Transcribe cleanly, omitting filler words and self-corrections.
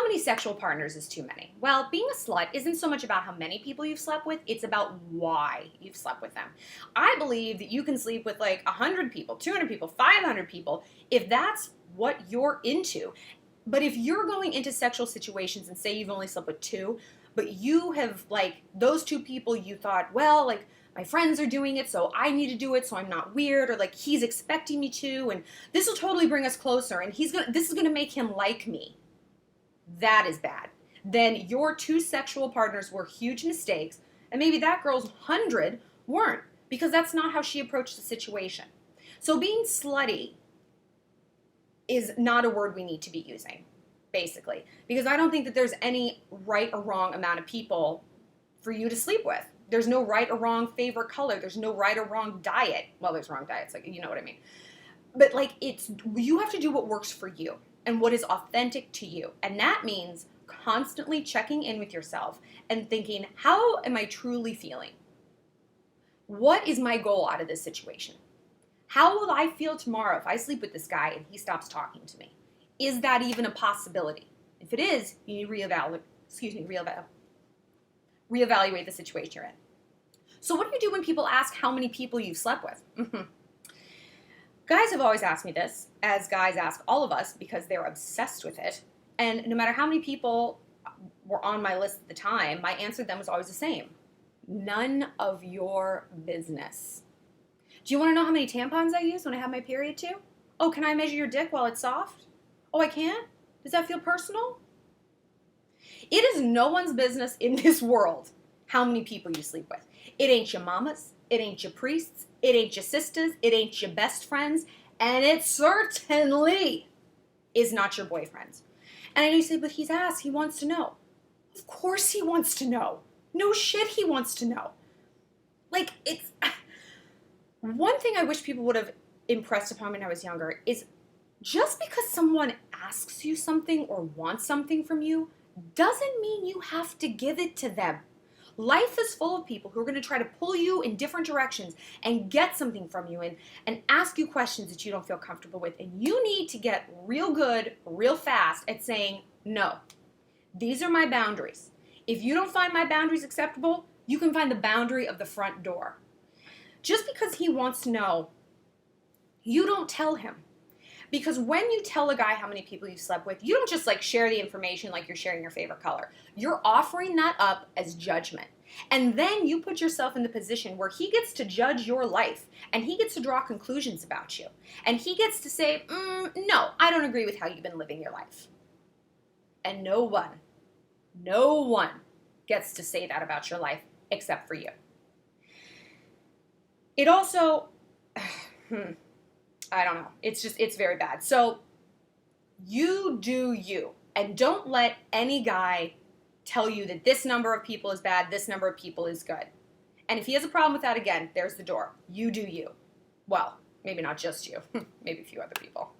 many sexual partners is too many? Well, being a slut isn't so much about how many people you've slept with, it's about why you've slept with them. I believe that you can sleep with like 100 people, 200 people, 500 people, if that's what you're into. But if you're going into sexual situations and say you've only slept with 2, but you have, like, those 2 people you thought, well, like, my friends are doing it, so I need to do it so I'm not weird, or like he's expecting me to, and this will totally bring us closer, and this is gonna make him like me. That is bad. Then your 2 sexual partners were huge mistakes, and maybe that girl's 100 weren't, because that's not how she approached the situation. So being slutty is not a word we need to be using, basically, because I don't think that there's any right or wrong amount of people for you to sleep with. There's no right or wrong favorite color. There's no right or wrong diet. Well, there's wrong diets, like, you know what I mean. But like, you have to do what works for you and what is authentic to you. And that means constantly checking in with yourself and thinking, how am I truly feeling? What is my goal out of this situation? How will I feel tomorrow if I sleep with this guy and he stops talking to me? Is that even a possibility? If it is, you need to reevaluate the situation you're in. So what do you do when people ask how many people you've slept with? Guys have always asked me this, as guys ask all of us because they're obsessed with it. And no matter how many people were on my list at the time, my answer to them was always the same. None of your business. Do you want to know how many tampons I use when I have my period too? Oh, can I measure your dick while it's soft? Oh, I can't? Does that feel personal? It is no one's business in this world how many people you sleep with. It ain't your mamas, it ain't your priests, it ain't your sisters, it ain't your best friends, and it certainly is not your boyfriends. And I know you say, but he's asked, he wants to know. Of course he wants to know. No shit he wants to know. Like, it's... One thing I wish people would have impressed upon me when I was younger is just because someone asks you something or wants something from you doesn't mean you have to give it to them. Life is full of people who are going to try to pull you in different directions and get something from you and ask you questions that you don't feel comfortable with. And you need to get real good, real fast at saying, no, these are my boundaries. If you don't find my boundaries acceptable, you can find the boundary of the front door. Just because he wants to know, you don't tell him. Because when you tell a guy how many people you slept with, you don't just like share the information like you're sharing your favorite color. You're offering that up as judgment. And then you put yourself in the position where he gets to judge your life and he gets to draw conclusions about you. And he gets to say, no, I don't agree with how you've been living your life. And no one gets to say that about your life except for you. It also, I don't know. It's very bad. So you do you. And don't let any guy tell you that this number of people is bad, this number of people is good. And if he has a problem with that, again, there's the door. You do you. Well, maybe not just you. Maybe a few other people.